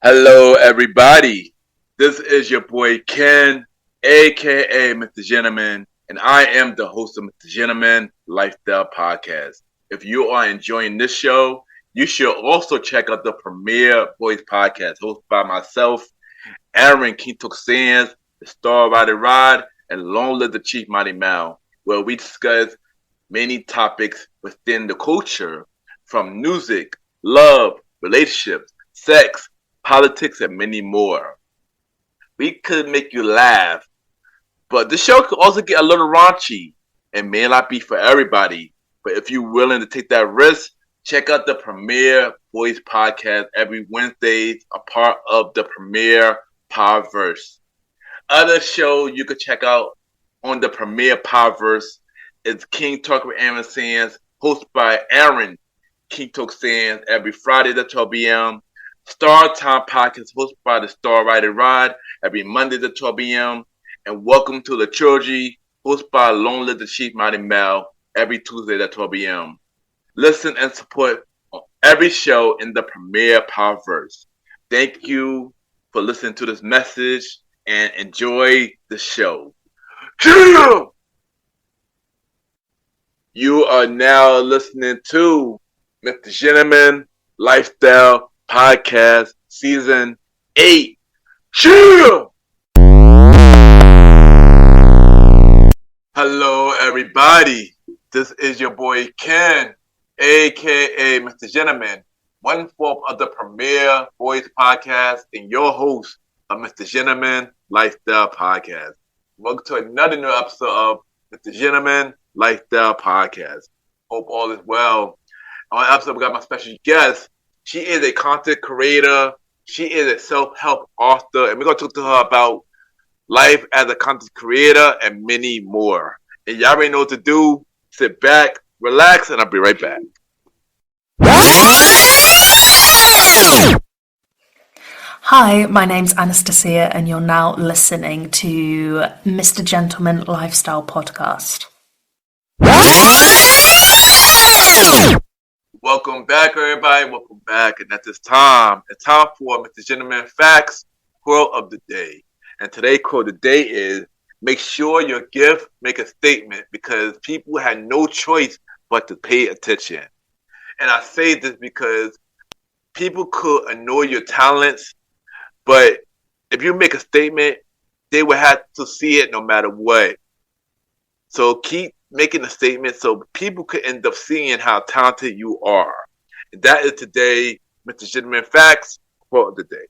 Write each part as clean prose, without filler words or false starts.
Hello, everybody. This is your boy Ken, aka Mr. Gentleman, and I am the host of Mr. Gentleman Lifestyle Podcast. If you are enjoying this show, you should also check out the Premier Voice Podcast, hosted by myself, Aaron Kintok Sands, the Star Rider Rod, and Long Live the Chief Mighty Mal, where we discuss many topics within the culture, from music, love, relationships, sex, politics, and many more. We could make you laugh, but the show could also get a little raunchy and may not be for everybody. But if you're willing to take that risk, check out the Premier Voice Podcast every Wednesday, a part of the Premier Powerverse. Other show you could check out on the Premier Powerverse is King Talk with Aaron Sands, hosted by Aaron King Talk Sands every Friday at 12 p.m. Star Time Podcast hosted by the Star Rider Rod every Monday at 12 p.m. And Welcome to the Trilogy hosted by Long Live the Chief Mighty Mal every Tuesday at 12 p.m. Listen and support on every show in the Premier Powerverse. Thank you for listening to this message and enjoy the show. You are now listening to Mr. Gentleman Lifestyle Podcast Season 8. Chill! Hello, everybody. This is your boy Ken, aka Mr. Gentleman, one-fourth of the Premier Voice Podcast and your host of Mr. Gentleman Lifestyle Podcast. Welcome to another new episode of Mr. Gentleman Lifestyle Podcast. Hope all is well. On the episode, we got my special guest. She is a content creator. She is a self-help author. And we're going to talk to her about life as a content creator and many more. And y'all already know what to do. Sit back, relax, and I'll be right back. Hi, my name's Anastasia, and you're now listening to Mr. Gentleman Lifestyle Podcast. Welcome back, everybody. Welcome back. And at this time, it's time for Mr. Gentleman Facts Quote of the Day. And today's quote of the day is, make sure your gift make a statement because people had no choice but to pay attention. And I say this because people could ignore your talents, but if you make a statement, they would have to see it no matter what. So keep making a statement so people could end up seeing how talented you are. And that is today, Mr. Gentleman Facts Quote of the Day.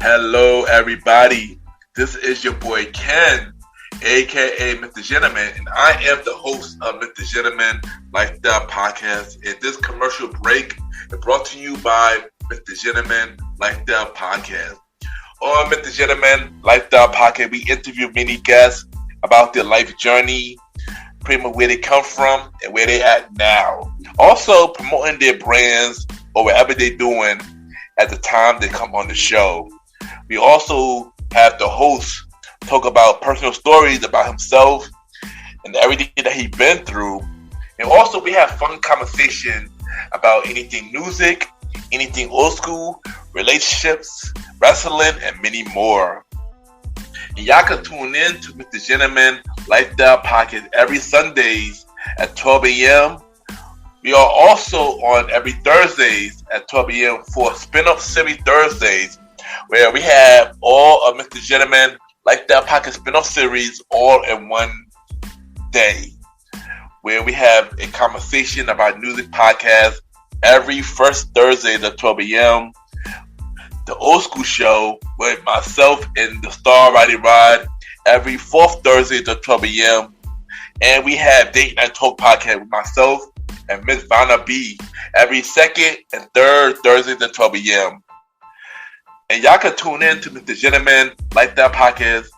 Hello, everybody. This is your boy Ken, aka Mr. Gentleman, and I am the host of Mr. Gentleman Lifestyle Podcast. And this commercial break is brought to you by Mr. Gentleman Lifestyle Podcast. On Mr. Gentleman Lifestyle Podcast, we interview many guests about their life journey, pretty much where they come from and where they at now. Also promoting their brands or whatever they're doing at the time they come on the show. We also have the host talk about personal stories about himself and everything that he's been through. And also we have fun conversation about anything music, anything old school, relationships, wrestling, and many more. And y'all can tune in to Mr. Gentleman Lifestyle Podcast every Sundays at 12 a.m. We are also on every Thursdays at 12 a.m. for Spin-Off Series Thursdays, where we have all of Mr. Gentleman Lifestyle Podcast spin-off series all in one day, where we have a conversation about music podcast every first Thursday at 12 a.m. The Old School Show with myself and the Star Rider Rod every fourth Thursday at 12 a.m. And we have Date Night Talk Podcast with myself and Miss Vanna B every second and third Thursdays at 12 a.m. And y'all can tune in to Mr. Gentleman Lifestyle Podcast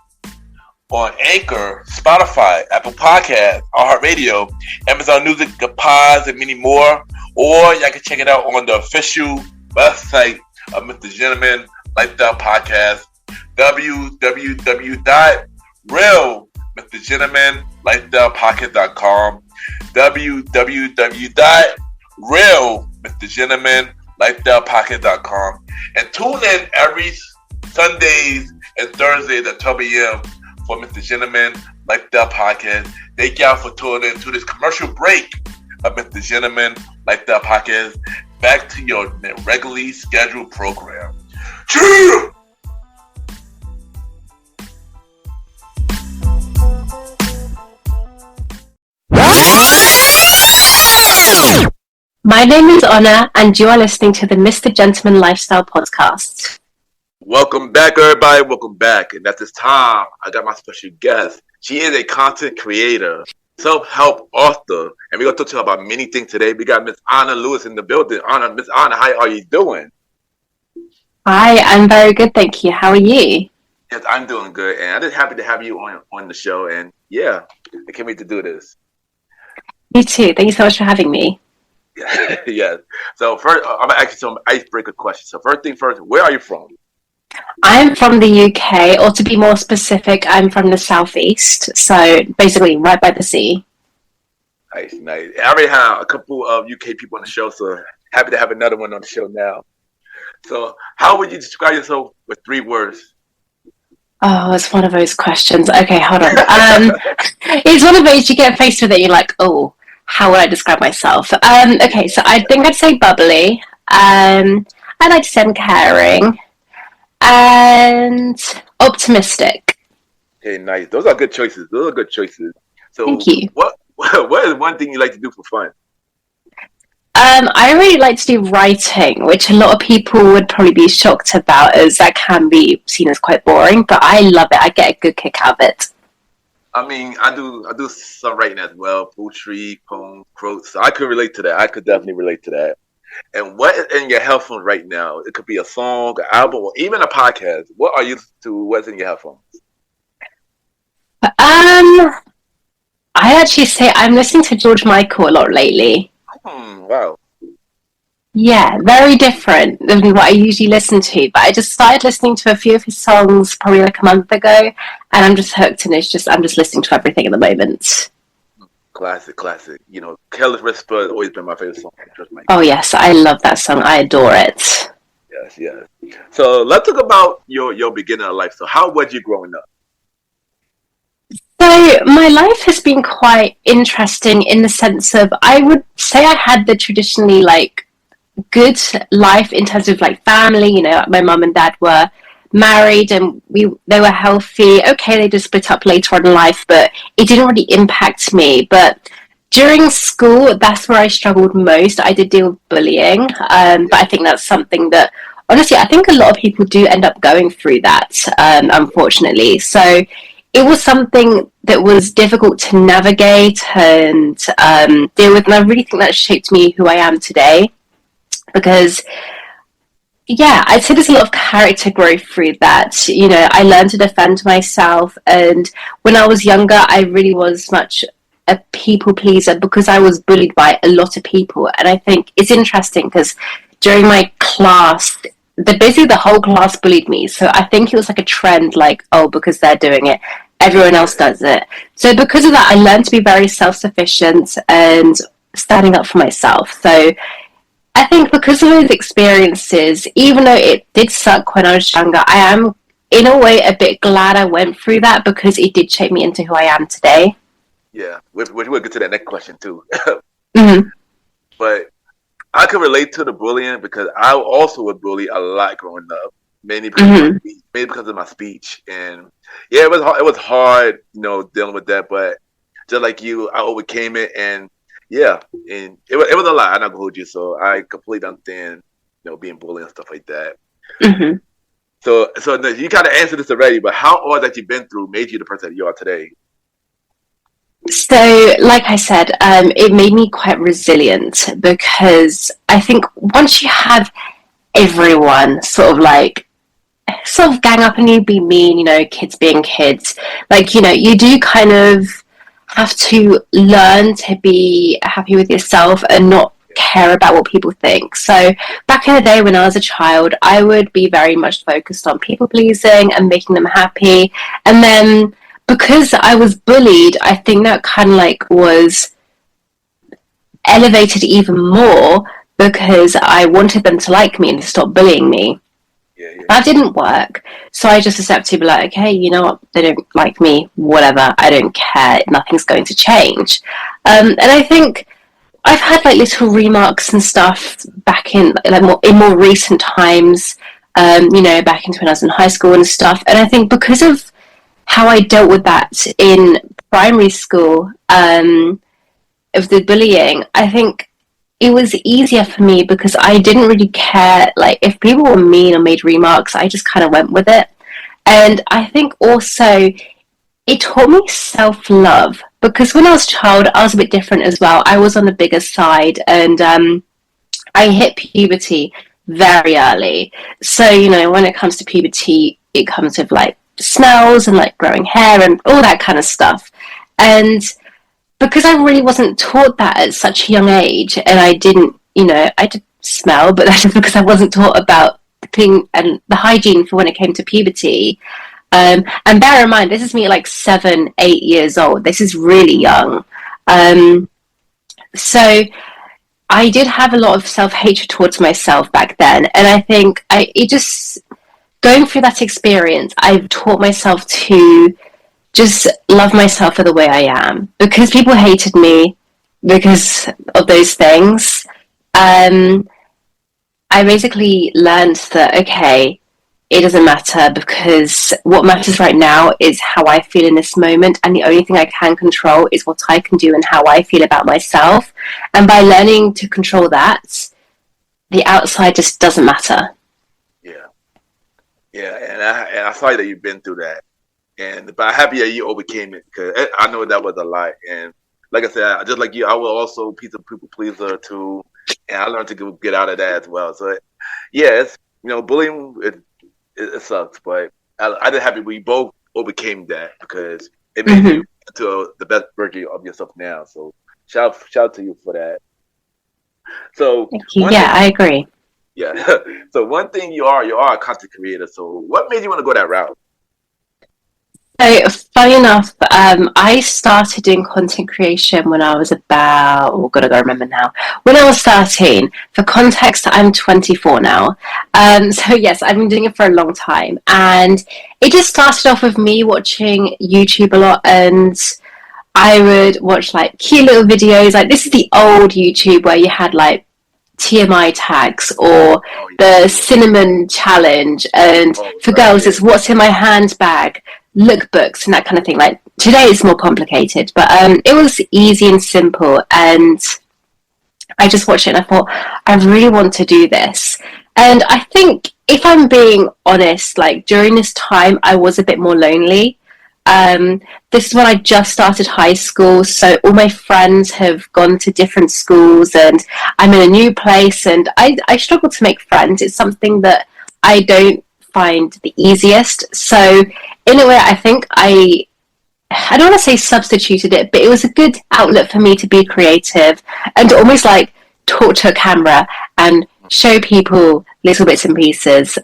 on Anchor, Spotify, Apple Podcasts, iHeartRadio, Amazon Music, the Pods, and many more. Or y'all can check it out on the official website of Mr. Gentleman Lifestyle Podcast, www.realmrgentlemanlifestylepodcast.com, www.realmrgentlemanlifestylepodcast.com, and tune in every Sundays and Thursdays at 12 a.m. for Mr. Gentleman Lifestyle Podcast. Thank y'all for tuning in to this commercial break of Mr. Gentleman Lifestyle Podcast. Back to your regularly scheduled program. Cheers! My name is Honor, and you are listening to the Mr. Gentleman Lifestyle Podcast. Welcome back, everybody. Welcome back. And at this time, I got my special guest. She is a content creator, self-help author, and we're going to talk to her about many things today. We got Miss Anna Lewis in the building. Miss Anna, how are you doing? Hi, I'm very good, thank you. How are you? Yes, I'm doing good, and I'm just happy to have you on the show. And yeah, I can't wait to do this. You too. Thank you so much for having me. Yes. So first, I'm gonna ask you some icebreaker questions. So first thing first, where are you from? I'm from the UK, or to be more specific, I'm from the southeast. So basically, right by the sea. Nice. I already have a couple of UK people on the show, so happy to have another one on the show now. So, how would you describe yourself with 3 words? Oh, it's one of those questions. Okay, hold on. It's one of those you get faced with it. You're like, oh, how would I describe myself? Okay, so I think I'd say bubbly. I like to say I'm caring and optimistic. Okay, nice. Those are good choices. So, thank you. What is one thing you like to do for fun? I really like to do writing, which a lot of people would probably be shocked about, as that can be seen as quite boring. But I love it. I get a good kick out of it. I mean, I do some writing as well, poetry, poems, quotes. So I could relate to that. I could definitely relate to that. And what is in your headphones right now? It could be a song, an album, or even a podcast. What are you to? What's in your headphones? I actually say I'm listening to George Michael a lot lately. Wow. Yeah, very different than what I usually listen to. But I just started listening to a few of his songs probably like a month ago, and I'm just hooked. And I'm just listening to everything at the moment. Classic. You know, Careless Whisper has always been my favorite song. Oh yes, I love that song. I adore it. Yes. So let's talk about your beginning of life. So how was you growing up? So my life has been quite interesting in the sense of I would say I had the traditionally like good life in terms of like family. You know, my mum and dad were married and they were healthy. Okay, they just split up later on in life, but it didn't really impact me. But during school, that's where I struggled most. I did deal with bullying, but I think that's something that honestly I think a lot of people do end up going through that, unfortunately. So it was something that was difficult to navigate and deal with, and I really think that shaped me who I am today. Because, yeah, I'd say there's a lot of character growth through that. You know, I learned to defend myself, and when I was younger, I really was much a people pleaser because I was bullied by a lot of people. And I think it's interesting because during my class, basically the whole class bullied me. So I think it was like a trend, like, oh, because they're doing it, everyone else does it. So because of that, I learned to be very self-sufficient and standing up for myself. So I think because of those experiences, even though it did suck when I was younger, I am in a way a bit glad I went through that because it did shape me into who I am today. Yeah, we'll get to that next question too. Mm-hmm. But I can relate to the bullying because I also was bullied a lot growing up, mainly because of my speech. And yeah, it was hard, you know, dealing with that. But just like you, I overcame it, and yeah, and it was a lot. I'm not gonna hold you, so I completely understand, you know, being bullied and stuff like that. Mm-hmm. So you kind of answered this already, but how all that you've been through made you the person that you are today? So, like I said, it made me quite resilient because I think once you have everyone sort of gang up and you be mean, you know, kids being kids, like, you know, you do kind of have to learn to be happy with yourself and not care about what people think. So back in the day when I was a child, I would be very much focused on people pleasing and making them happy. And then because I was bullied, I think that kind of like was elevated even more because I wanted them to like me and to stop bullying me. That didn't work. So I just accepted to be like, okay, you know what? They don't like me, whatever. I don't care. Nothing's going to change. And I think I've had like little remarks and stuff back in like more recent times, you know, back into when I was in high school and stuff. And I think because of how I dealt with that in primary school, of the bullying, I think it was easier for me because I didn't really care. Like, if people were mean or made remarks, I just kind of went with it. And I think also it taught me self-love because when I was a child, I was a bit different as well. I was on the bigger side, and I hit puberty very early. So, you know, when it comes to puberty, it comes with like smells and like growing hair and all that kind of stuff. And because I really wasn't taught that at such a young age, and I didn't, you know, I did smell, but that's just because I wasn't taught about the clean and the hygiene for when it came to puberty. And bear in mind, this is me at like 7, 8 years old. This is really young. So I did have a lot of self-hatred towards myself back then. And I think it just, going through that experience, I've taught myself to just love myself for the way I am, because people hated me because of those things. I basically learned that, okay, it doesn't matter, because what matters right now is how I feel in this moment, and the only thing I can control is what I can do and how I feel about myself. And by learning to control that, the outside just doesn't matter. Yeah, and I saw that you've been through that. But I'm happy that you overcame it, because I know that was a lot. And like I said, just like you, I was also a people pleaser too, and I learned to get out of that as well. So yeah, it's, you know, bullying it sucks, but I just happy we both overcame that, because it made you into the best version of yourself now. So shout out to you for that. So thank you. Yeah, I agree. Yeah. So one thing you are a content creator. So what made you want to go that route? So, funny enough, I started doing content creation when I was about, oh god, I don't remember now, when I was 13. For context, I'm 24 now. So yes, I've been doing it for a long time. And it just started off with me watching YouTube a lot, and I would watch like cute little videos. Like, this is the old YouTube where you had like TMI tags or the cinnamon challenge, and for girls it's what's in my handbag, lookbooks and that kind of thing. Like, today it's more complicated, but it was easy and simple, and I just watched it and I thought, I really want to do this. And I think, if I'm being honest, like during this time I was a bit more lonely. This is when I just started high school, so all my friends have gone to different schools and I'm in a new place, and I struggle to make friends. It's something that I don't find the easiest. So in a way, I think I don't want to say substituted it, but it was a good outlet for me to be creative and to almost like talk to a camera and show people little bits and pieces.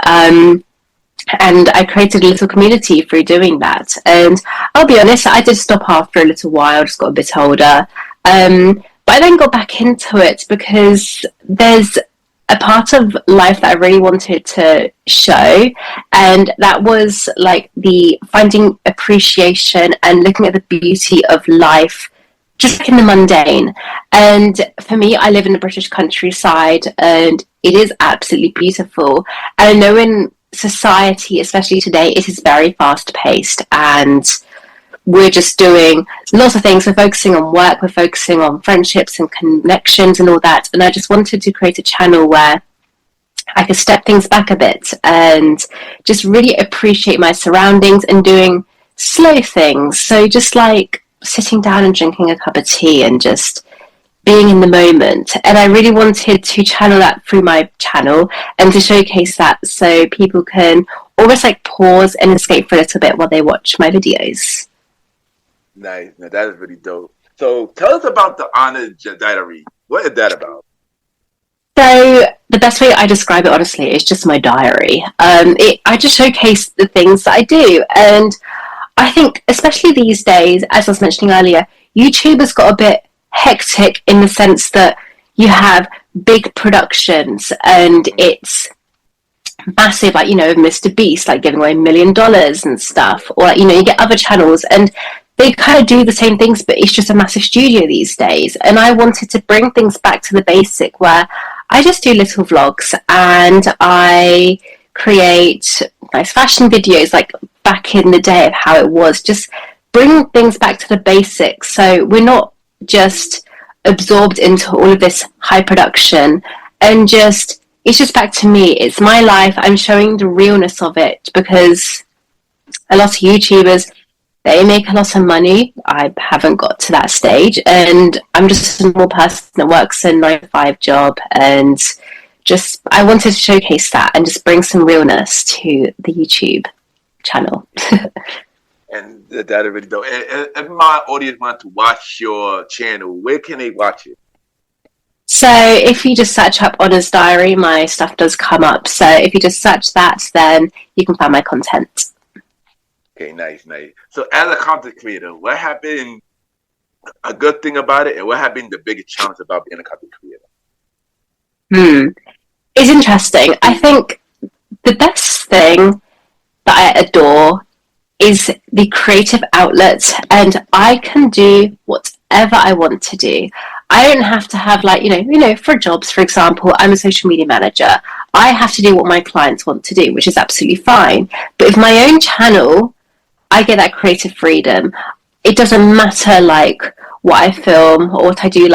And I created a little community through doing that. And I'll be honest, I did stop after a little while, just got a bit older. But I then got back into it because there's a part of life that I really wanted to show, and that was like the finding appreciation and looking at the beauty of life just like in the mundane. And for me, I live in the British countryside, and it is absolutely beautiful. And I know in society, especially today, it is very fast paced, and we're just doing lots of things. We're focusing on work, we're focusing on friendships and connections and all that. And I just wanted to create a channel where I could step things back a bit and just really appreciate my surroundings and doing slow things. So just like sitting down and drinking a cup of tea and just being in the moment. And I really wanted to channel that through my channel and to showcase that so people can almost like pause and escape for a little bit while they watch my videos. Nice. Now, that is really dope. So tell us about the Honor Diary. What is that about? So the best way I describe it, honestly, is just my diary. I just showcase the things that I do, and I think, especially these days, as I was mentioning earlier, YouTube has got a bit hectic in the sense that you have big productions and it's massive, like, Mr. Beast, like giving away $1 million and stuff, or like, you get other channels and they kind of do the same things, but it's just a massive studio these days. And I wanted to bring things back to the basic where I just do little vlogs and I create nice fashion videos like back in the day of how it was. Just bring things back to the basics so we're not just absorbed into all of this high production and it's just back to me. It's my life. I'm showing the realness of it because a lot of YouTubers, they make a lot of money. I haven't got to that stage, and I'm just a normal person that works a 9-to-5 job, and just I wanted to showcase that and just bring some realness to the YouTube channel. And that really dope. And if my audience want to watch your channel, where can they watch it? So if you just search up Honors Diary, my stuff does come up. So if you just search that, then you can find my content. Okay, nice. So as a content creator, what have been a good thing about it, and what have been the biggest challenge about being a content creator? It's interesting. I think the best thing that I adore is the creative outlet, and I can do whatever I want to do. I don't have to have for jobs, for example, I'm a social media manager. I have to do what my clients want to do, which is absolutely fine. But with my own channel, I get that creative freedom. It doesn't matter what I film or what I do.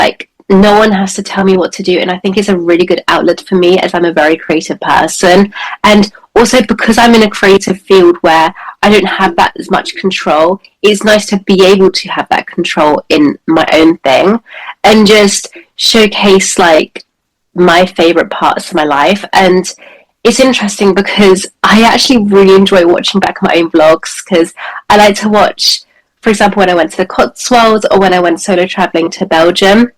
No one has to tell me what to do, and I think it's a really good outlet for me as I'm a very creative person. And also because I'm in a creative field where I don't have that as much control, it's nice to be able to have that control in my own thing and just showcase my favorite parts of my life. And it's interesting because I actually really enjoy watching back my own vlogs, because I like to watch, for example, when I went to the Cotswolds or when I went solo traveling to Belgium.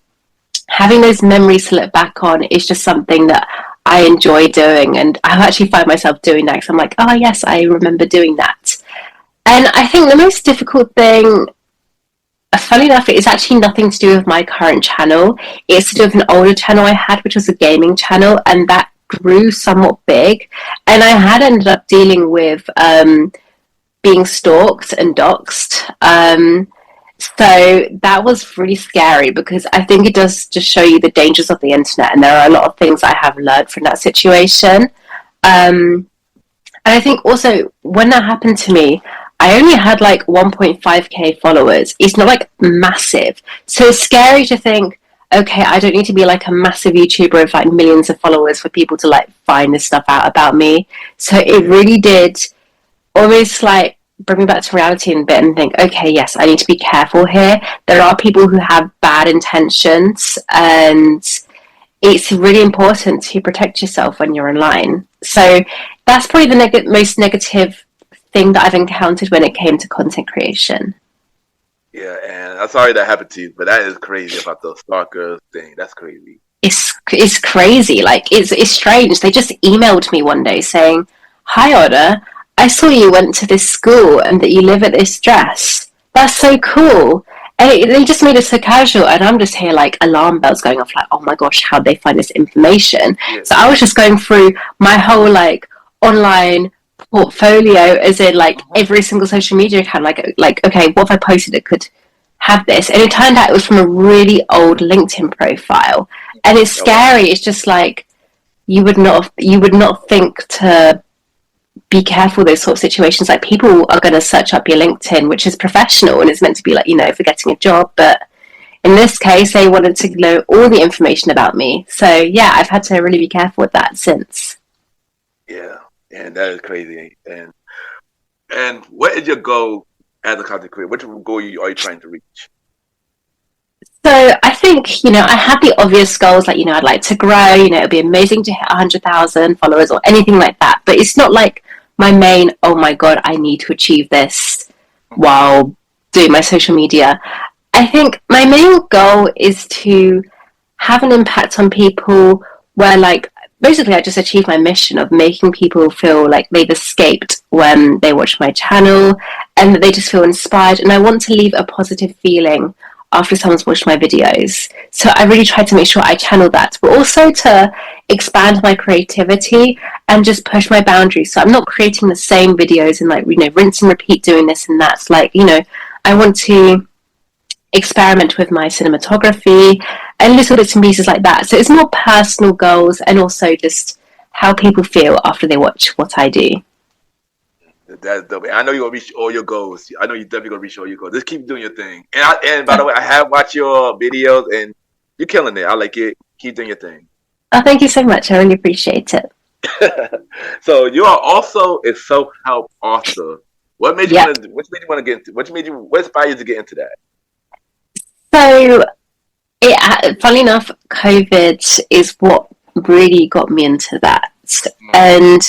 Having those memories to look back on is just something that I enjoy doing, and I actually find myself doing that because I'm like, oh yes, I remember doing that. And I think the most difficult thing, funny enough, it is actually nothing to do with my current channel. It's to do with an older channel I had, which was a gaming channel, and that grew somewhat big, and I had ended up dealing with being stalked and doxxed. So that was really scary because I think it does just show you the dangers of the internet, and there are a lot of things I have learned from that situation. And I think also when that happened to me, I only had 1.5k followers. It's not massive. So it's scary to think, okay, I don't need to be a massive YouTuber with millions of followers for people to find this stuff out about me. So it really did almost bring me back to reality in a bit and think, okay, yes, I need to be careful here. There are people who have bad intentions, and it's really important to protect yourself when you're online. So that's probably the most negative thing that I've encountered when it came to content creation. Yeah, and I'm sorry that happened to you, but that is crazy about the stalker thing. That's crazy. It's crazy. It's strange. They just emailed me one day saying, "Hi, Oda, I saw you went to this school and that you live at this dress. That's so cool." And they just made it so casual, and I'm just here alarm bells going off, oh my gosh, how'd they find this information? Yeah. So I was just going through my whole online portfolio, as in every single social media account, okay, what if I posted it could have this? And it turned out it was from a really old LinkedIn profile, and it's scary. It's just you would not think to be careful those sort of situations. People are going to search up your LinkedIn, which is professional and is meant to be for getting a job, but in this case they wanted to know all the information about me. So yeah, I've had to really be careful with that since. Yeah, and that is crazy. And what is your goal as a content creator? Which goal are you trying to reach? So I think, I have the obvious goals, I'd like to grow, it'd be amazing to hit 100,000 followers or anything like that. But it's not my main, oh my God, I need to achieve this while doing my social media. I think my main goal is to have an impact on people where like basically I just achieved my mission of making people feel like they've escaped when they watch my channel, and that they just feel inspired. And I want to leave a positive feeling after someone's watched my videos. So I really try to make sure I channel that, but also to expand my creativity and just push my boundaries. So I'm not creating the same videos and like, you know, rinse and repeat doing this and that. Like, you know, I want to experiment with my cinematography and little bits and pieces like that. So it's more personal goals and also just how people feel after they watch what I do. That's dope. I know you're gonna reach all your goals. I know you're definitely gonna reach all your goals. Just keep doing your thing. And by the way, I have watched your videos and you're killing it. I like it. Keep doing your thing. Oh, thank you so much. I really appreciate it. So you are also a self-help author. What made you want to get into? What inspired you to get into that? So, funny enough, COVID is what really got me into that. And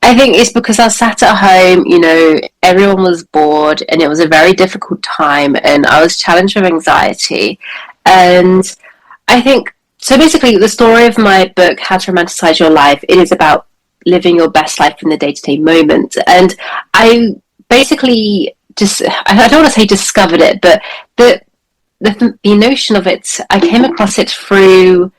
I think it's because I sat at home, you know, everyone was bored and it was a very difficult time and I was challenged with anxiety. And I think, so basically the story of my book, How to Romanticize Your Life, it is about living your best life in the day-to-day moment. And I basically just, I don't want to say discovered it, but the notion of it, I came across it through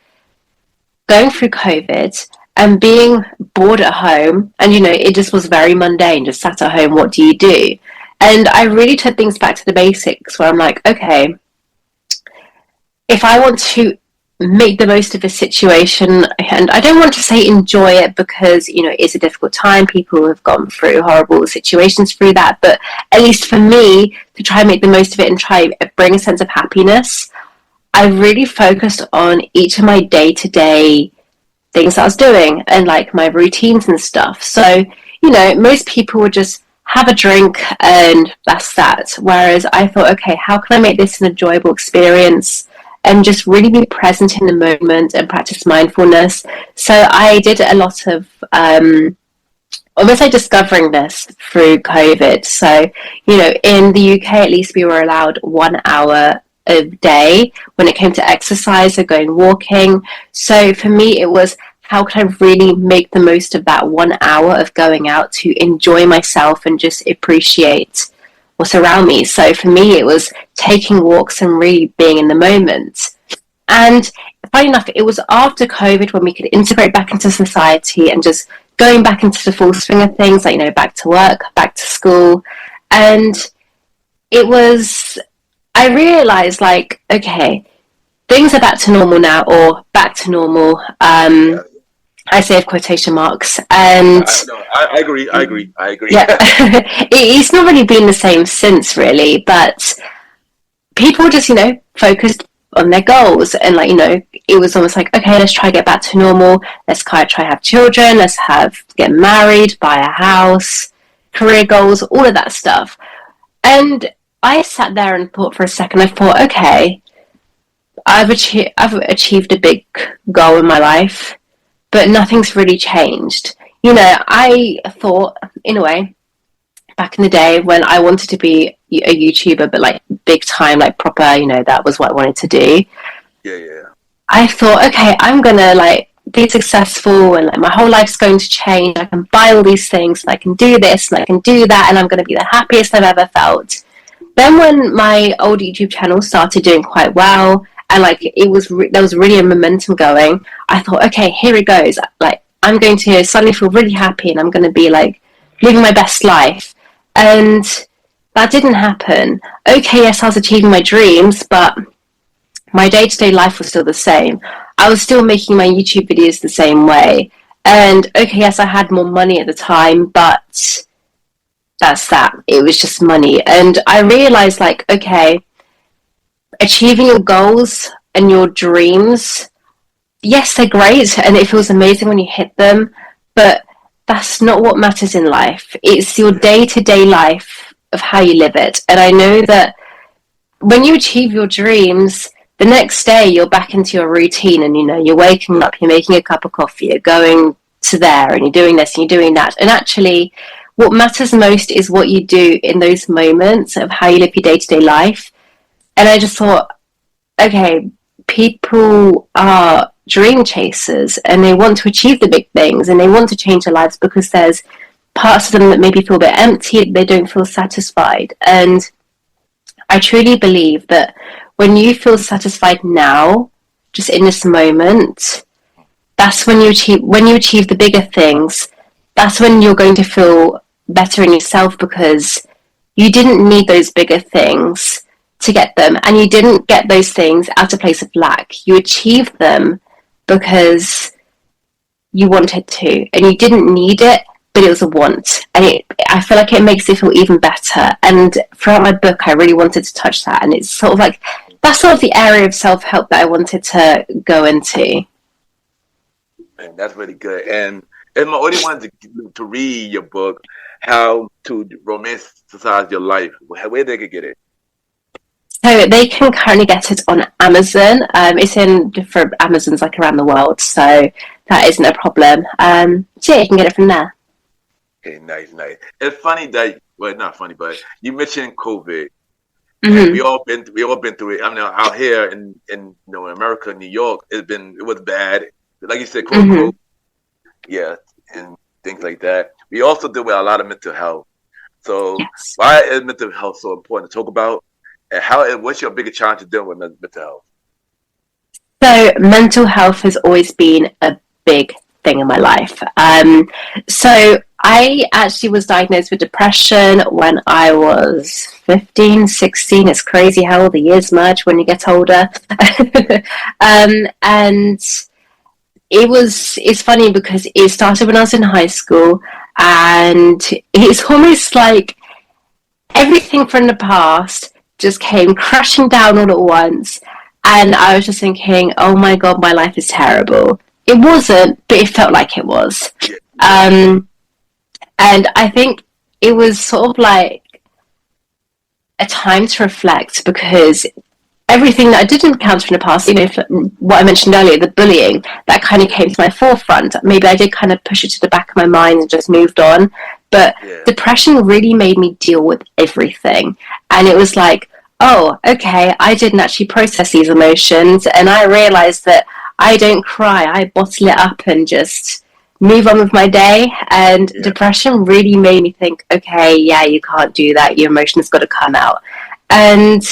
going through COVID and being bored at home. And, you know, it just was very mundane, just sat at home, what do you do? And I really took things back to the basics where I'm like, okay, if I want to make the most of a situation, and I don't want to say enjoy it because, you know, it's a difficult time, people have gone through horrible situations through that, but at least for me, to try and make the most of it and try bring a sense of happiness, I really focused on each of my day-to-day things that I was doing and like my routines and stuff. So, you know, most people would just have a drink and that's that, whereas I thought, okay, how can I make this an enjoyable experience and just really be present in the moment and practice mindfulness? So I did a lot of almost like discovering this through COVID. So, you know, in the UK, at least we were allowed 1 hour a day when it came to exercise or going walking. So for me, it was, how can I really make the most of that 1 hour of going out to enjoy myself and just appreciate what's around me? So for me, it was taking walks and really being in the moment. And funny enough, it was after COVID when we could integrate back into society and just going back into the full swing of things, like, you know, back to work, back to school. And it was, I realized like, okay, things are back to normal now, or back to normal. I say with quotation marks. And I agree. Yeah, it's not really been the same since, really. But people just, you know, focused on their goals, and like, you know, it was almost like, okay, let's try to get back to normal. Let's try have children. Let's get married, buy a house, career goals, all of that stuff. And I sat there and thought for a second. I thought, okay, I've achieved a big goal in my life, but nothing's really changed. You know, I thought, in a way, back in the day when I wanted to be a YouTuber, but like big time, like proper, you know, that was what I wanted to do. Yeah. I thought, okay, I'm gonna like be successful and like my whole life's going to change. I can buy all these things and I can do this and I can do that and I'm gonna be the happiest I've ever felt. Then when my old YouTube channel started doing quite well, and like it was there was really a momentum going, I thought, okay, here it goes. Like I'm going to suddenly feel really happy and I'm going to be like living my best life. And that didn't happen. Okay, yes, I was achieving my dreams, but my day-to-day life was still the same. I was still making my YouTube videos the same way. And okay, yes, I had more money at the time, but that's that. It was just money. And I realized like, okay, achieving your goals and your dreams, yes, they're great and it feels amazing when you hit them, but that's not what matters in life. It's your day-to-day life of how you live it. And I know that when you achieve your dreams, the next day you're back into your routine and, you know, you're waking up, you're making a cup of coffee, you're going to there and you're doing this and you're doing that. And actually what matters most is what you do in those moments of how you live your day-to-day life. And I just thought, okay, people are dream chasers, and they want to achieve the big things, and they want to change their lives because there's parts of them that maybe feel a bit empty, they don't feel satisfied. And I truly believe that when you feel satisfied now, just in this moment, that's when you achieve the bigger things. That's when you're going to feel better in yourself, because you didn't need those bigger things to get them, and you didn't get those things out of a place of lack. You achieved them because you wanted to, and you didn't need it, but it was a want. And I feel like it makes it feel even better. And throughout my book, I really wanted to touch that, and it's sort of like that's sort of the area of self-help that I wanted to go into. And that's really good. And my audience wanted to read your book, How to Romanticize Your Life, where they could get it. So they can currently get it on Amazon. It's in different Amazons like around the world, so that isn't a problem. So yeah, you can get it from there. Okay, nice. It's funny that, well, not funny, but you mentioned COVID. Mm-hmm. And we all been through it. I mean, out here in America, New York, it was bad. Like you said, quote unquote, yeah, and things like that. We also deal with a lot of mental health. So why is mental health so important to talk about? And what's your biggest challenge to deal with mental health? So mental health has always been a big thing in my life. So I actually was diagnosed with depression when I was 15, 16. It's crazy how the years merge when you get older. And it's funny because it started when I was in high school, and it's almost like everything from the past just came crashing down all at once, and I was just thinking, oh my god, my life is terrible. It wasn't, but it felt like it was. And I think it was sort of like a time to reflect, because everything that I did encounter in the past, what I mentioned earlier, the bullying, that kind of came to my forefront. Maybe I did kind of push it to the back of my mind and just moved on. But depression really made me deal with everything. And it was like, oh, okay, I didn't actually process these emotions. And I realized that I don't cry. I bottle it up and just move on with my day. And depression really made me think, okay, yeah, you can't do that. Your emotions got to come out. And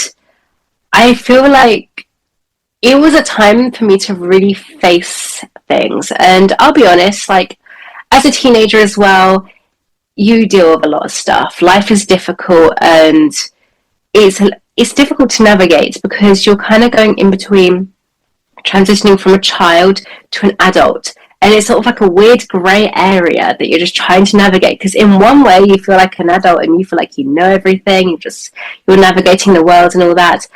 I feel like it was a time for me to really face things. And I'll be honest, like, as a teenager as well, you deal with a lot of stuff. Life is difficult, and it's difficult to navigate because you're kind of going in between transitioning from a child to an adult. And it's sort of like a weird grey area that you're just trying to navigate. Because in one way, you feel like an adult and you feel like you know everything. You're navigating the world and all that.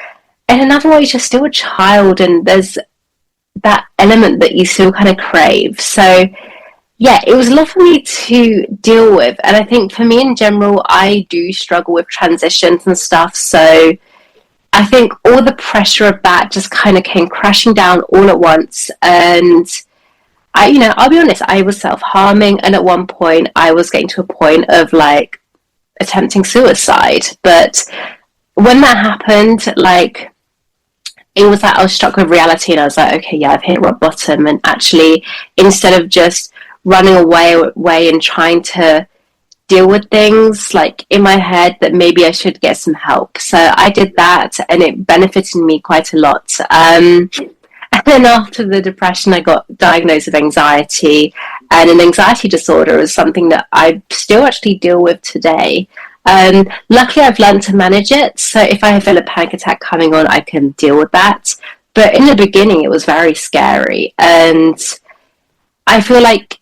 And another way, you're still a child, and there's that element that you still kind of crave. So, yeah, it was a lot for me to deal with. And I think for me in general, I do struggle with transitions and stuff. So I think all the pressure of that just kind of came crashing down all at once. And I'll be honest, I was self-harming. And at one point, I was getting to a point of like attempting suicide. But when that happened, like, it was like I was struck with reality, and I was like, okay, yeah, I've hit rock bottom. And actually, instead of just running away and trying to deal with things like in my head, that maybe I should get some help. So I did that, and it benefited me quite a lot. And then after the depression, I got diagnosed with anxiety, and an anxiety disorder is something that I still actually deal with today. Luckily, I've learned to manage it. So if I feel a panic attack coming on, I can deal with that. But in the beginning, it was very scary. And I feel like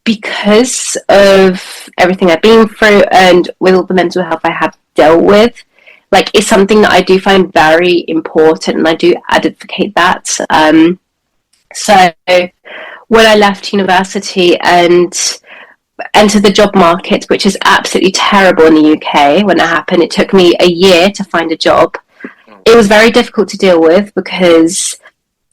because of everything I've been through and with all the mental health I have dealt with, like, it's something that I do find very important, and I do advocate that. So when I left university and entered the job market, which is absolutely terrible in the UK, when that happened, it took me a year to find a job. It was very difficult to deal with because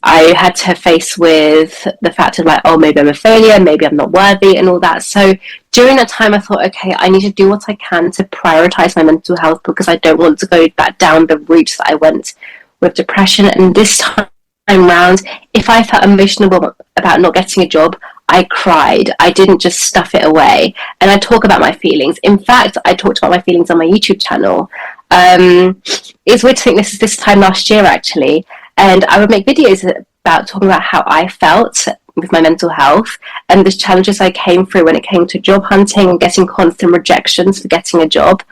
I had to face with the fact of like, oh, maybe I'm a failure, maybe I'm not worthy and all that. So during that time, I thought, okay, I need to do what I can to prioritize my mental health, because I don't want to go back down the route that I went with depression. And this time time round, if I felt emotional about not getting a job, I cried. I didn't just stuff it away. And I talk about my feelings. In fact, I talked about my feelings on my YouTube channel. It's weird to think this time last year, actually. And I would make videos about talking about how I felt with my mental health and the challenges I came through when it came to job hunting and getting constant rejections for getting a job.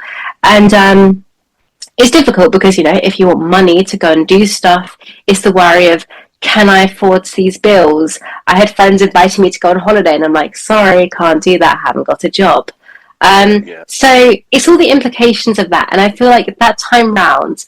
And it's difficult because, you know, if you want money to go and do stuff, it's the worry of, can I afford these bills? I had friends inviting me to go on holiday and I'm like, sorry, can't do that, I haven't got a job. So it's all the implications of that. And I feel like at that time round,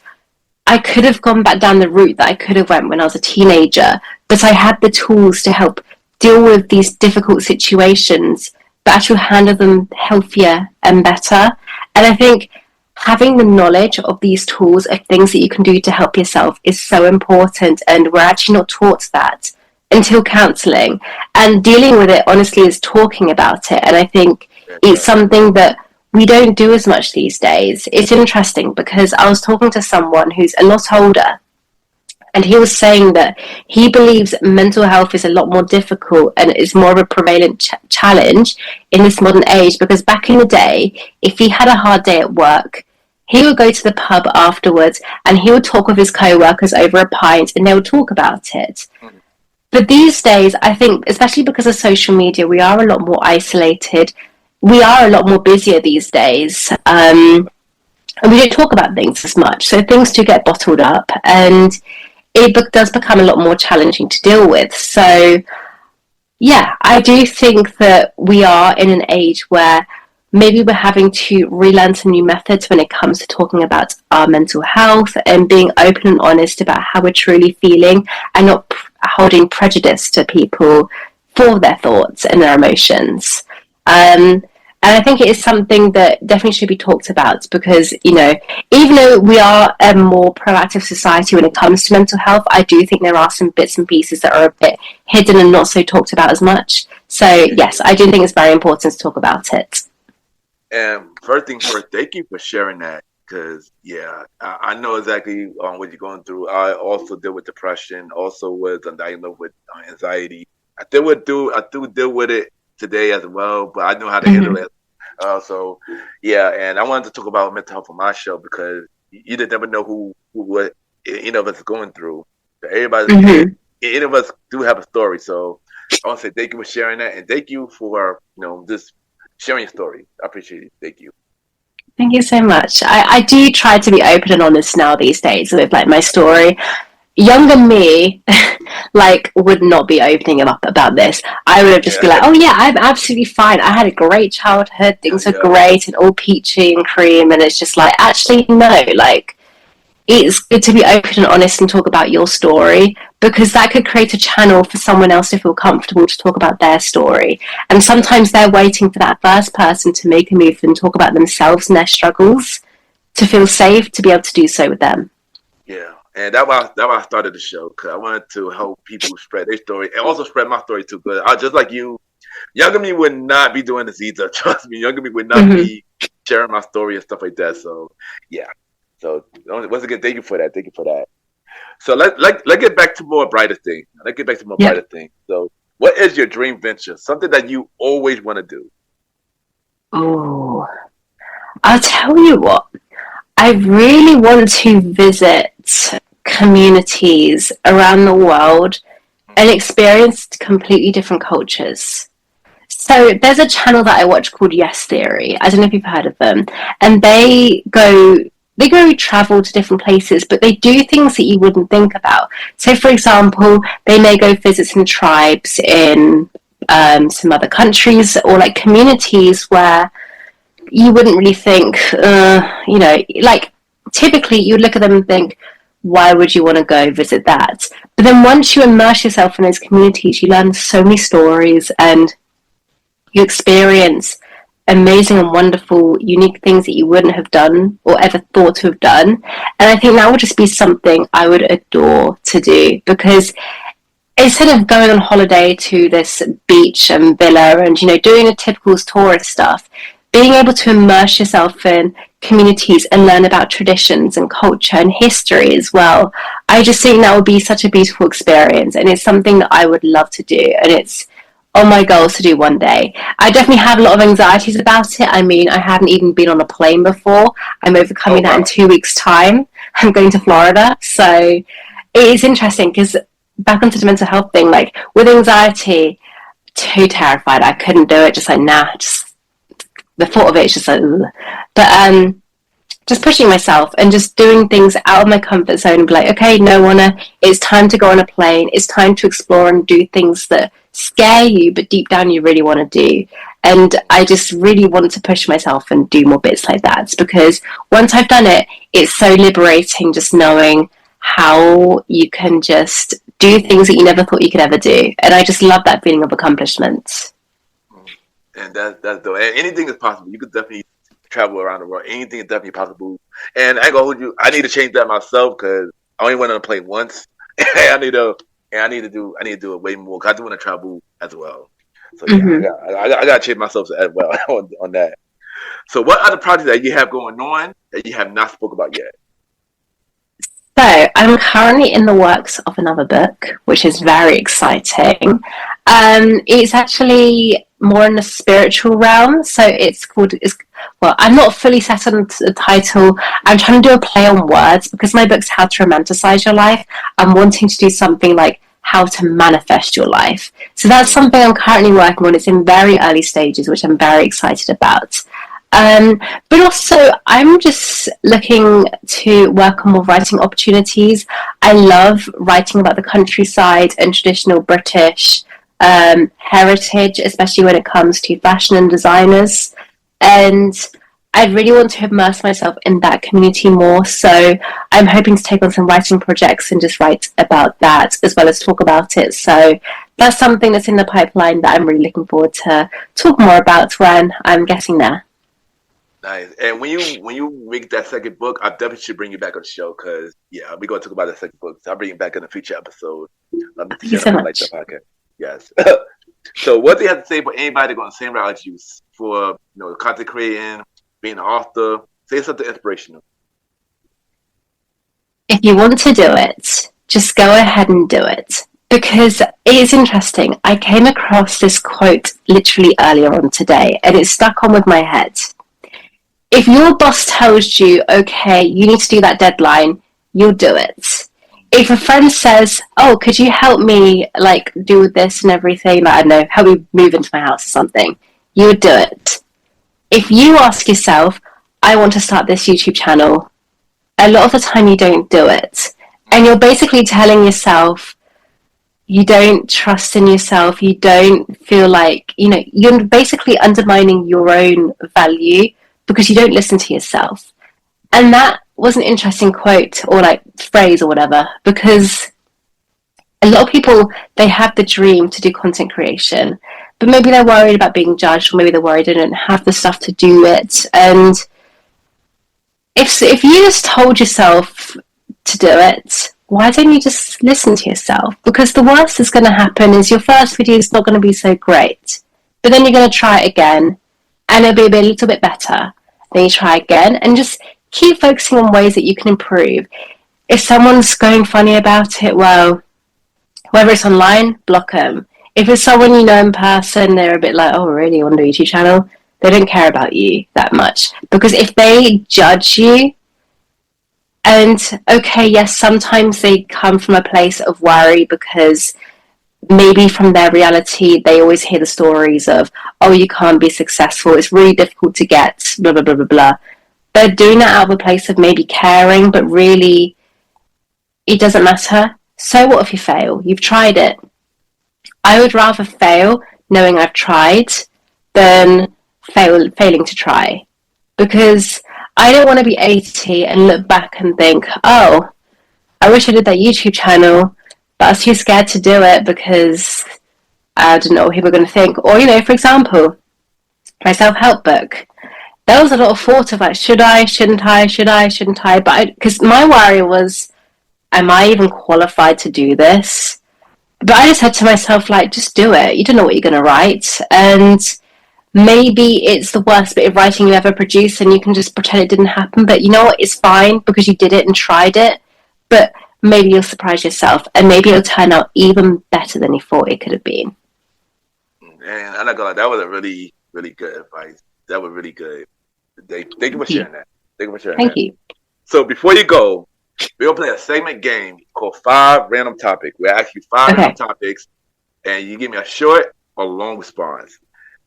I could have gone back down the route that I could have went when I was a teenager, but I had the tools to help deal with these difficult situations, but actually handle them healthier and better. And I think having the knowledge of these tools of things that you can do to help yourself is so important, and we're actually not taught that until counselling. And dealing with it, honestly, is talking about it. And I think it's something that we don't do as much these days. It's interesting because I was talking to someone who's a lot older, and he was saying that he believes mental health is a lot more difficult and is more of a prevalent challenge in this modern age, because back in the day, if he had a hard day at work, he would go to the pub afterwards and he would talk with his co-workers over a pint and they would talk about it. But these days, I think, especially because of social media, we are a lot more isolated. We are a lot more busier these days. And we don't talk about things as much. So things do get bottled up, and it does become a lot more challenging to deal with. So, yeah, I do think that we are in an age where maybe we're having to relearn some new methods when it comes to talking about our mental health and being open and honest about how we're truly feeling, and not holding prejudice to people for their thoughts and their emotions. And I think it is something that definitely should be talked about because, you know, even though we are a more proactive society when it comes to mental health, I do think there are some bits and pieces that are a bit hidden and not so talked about as much. So, yes, I do think it's very important to talk about it. And first things first, thank you for sharing that because, I know exactly what you're going through. I also deal with depression, also was diagnosed with anxiety. I do deal with it today as well, but I know how to handle it. And I wanted to talk about mental health on my show because you didn't never know what any of us is going through. Everybody, any of us do have a story. So I want to say thank you for sharing that, and thank you for just sharing your story. I appreciate it. Thank you. Thank you so much. I do try to be open and honest now these days with like my story. Younger me, would not be opening up about this. I would have just been like, oh yeah, I'm absolutely fine. I had a great childhood. Things are great and all peachy and cream. And it's just like, actually, no, it's good to be open and honest and talk about your story, because that could create a channel for someone else to feel comfortable to talk about their story. And sometimes they're waiting for that first person to make a move and talk about themselves and their struggles to feel safe to be able to do so with them. Yeah. And that's why I started the show, because I wanted to help people spread their story and also spread my story too. Because I just like you, younger me would not be doing this either. Trust me, younger me would not be sharing my story and stuff like that. So yeah. So once again, thank you for that. Thank you for that. So let's get back to more brighter things. Brighter things. So what is your dream venture? Something that you always want to do? Oh, I'll tell you what. I really want to visit communities around the world and experience completely different cultures. So there's a channel that I watch called Yes Theory. I don't know if you've heard of them. And they go travel to different places, but they do things that you wouldn't think about. So, for example, they may go visit some tribes in some other countries, or communities where you wouldn't really think, typically you'd look at them and think, why would you want to go visit that? But then once you immerse yourself in those communities, you learn so many stories and you experience amazing and wonderful, unique things that you wouldn't have done or ever thought to have done. And I think that would just be something I would adore to do, because instead of going on holiday to this beach and villa and, doing the typical tourist stuff, being able to immerse yourself in communities and learn about traditions and culture and history as well, I just think that would be such a beautiful experience, and it's something that I would love to do, and it's on my goals to do one day. I definitely have a lot of anxieties about it. I mean, I haven't even been on a plane before. I'm overcoming that in 2 weeks' time. I'm going to Florida. So it is interesting because back onto the mental health thing, like with anxiety, too terrified. I couldn't do it. Just like, nah, just the thought of it is just like, ugh. But just pushing myself and just doing things out of my comfort zone and be like, okay, no, Wanna, it's time to go on a plane. It's time to explore and do things that scare you, but deep down you really want to do. And I just really want to push myself and do more bits like that, because once I've done it, it's so liberating just knowing how you can just do things that you never thought you could ever do. And I just love that feeling of accomplishment. And that's dope. And anything is possible. You could definitely travel around the world. Anything is definitely possible. And I ain't gonna hold you. I need to change that myself because I only went on a plane once. I need to do it way more because I do want to travel as well. So yeah, I got to change myself as well on that. So what other projects that you have going on that you have not spoke about yet? So I'm currently in the works of another book, which is very exciting. It's actually more in the spiritual realm. So I'm not fully set on the title. I'm trying to do a play on words because my book's How to Romanticize Your Life. I'm wanting to do something like how to manifest your life. So that's something I'm currently working on. It's in very early stages, which I'm very excited about. But also, I'm just looking to work on more writing opportunities. I love writing about the countryside and traditional British heritage, especially when it comes to fashion and designers. And I really want to immerse myself in that community more. So I'm hoping to take on some writing projects and just write about that as well as talk about it. So that's something that's in the pipeline that I'm really looking forward to talk more about when I'm getting there. Nice. And when you make that second book, I definitely should bring you back on the show because we're going to talk about the second book. So I'll bring you back in a future episode. Thank you so much. Like the podcast. Yes. So what do you have to say for anybody going the same route as you for content creating, being an author? Say something inspirational. If you want to do it, just go ahead and do it. Because it is interesting. I came across this quote literally earlier on today, and it stuck on with my head. If your boss tells you, okay, you need to do that deadline, you'll do it. If a friend says, oh, could you help me do this and everything, I don't know, help me move into my house or something, you would do it. If you ask yourself, I want to start this YouTube channel, a lot of the time you don't do it. And you're basically telling yourself, you don't trust in yourself, you don't feel like, you're basically undermining your own value because you don't listen to yourself. And that was an interesting quote or phrase or whatever, because a lot of people, they have the dream to do content creation, but maybe they're worried about being judged, or maybe they're worried they don't have the stuff to do it. And if you just told yourself to do it, why don't you just listen to yourself? Because the worst that's going to happen is your first video is not going to be so great, but then you're going to try it again and it'll be a little bit better. Then you try again and just keep focusing on ways that you can improve. If someone's going funny about it, well, whether it's online, block them. If it's someone you know in person, they're a bit like, oh, really, you want to do a YouTube channel? They don't care about you that much. Because if they judge you, and okay, yes, sometimes they come from a place of worry because maybe from their reality, they always hear the stories of, oh, you can't be successful, it's really difficult to get, blah, blah, blah, blah, blah. They're doing that out of a place of maybe caring, but really, it doesn't matter. So what if you fail? You've tried it. I would rather fail knowing I've tried than failing to try. Because I don't want to be 80 and look back and think, oh, I wish I did that YouTube channel, but I was too scared to do it because I didn't know what people were going to think. Or, for example, my self-help book. There was a lot of thought of should I, shouldn't I, should I, shouldn't I? But because my worry was, am I even qualified to do this? But I just said to myself, just do it. You don't know what you're going to write. And maybe it's the worst bit of writing you ever produced and you can just pretend it didn't happen. But you know what? It's fine because you did it and tried it. But maybe you'll surprise yourself, and maybe it'll turn out even better than you thought it could have been. And I'm not gonna lie, that was a really, really good advice. That was really good. Thank you for sharing that. Thank you for sharing Thank that. you. So before you go, we're gonna play a segment game called 5 Random Topics. We're actually 5 random topics, and you give me a short or long response.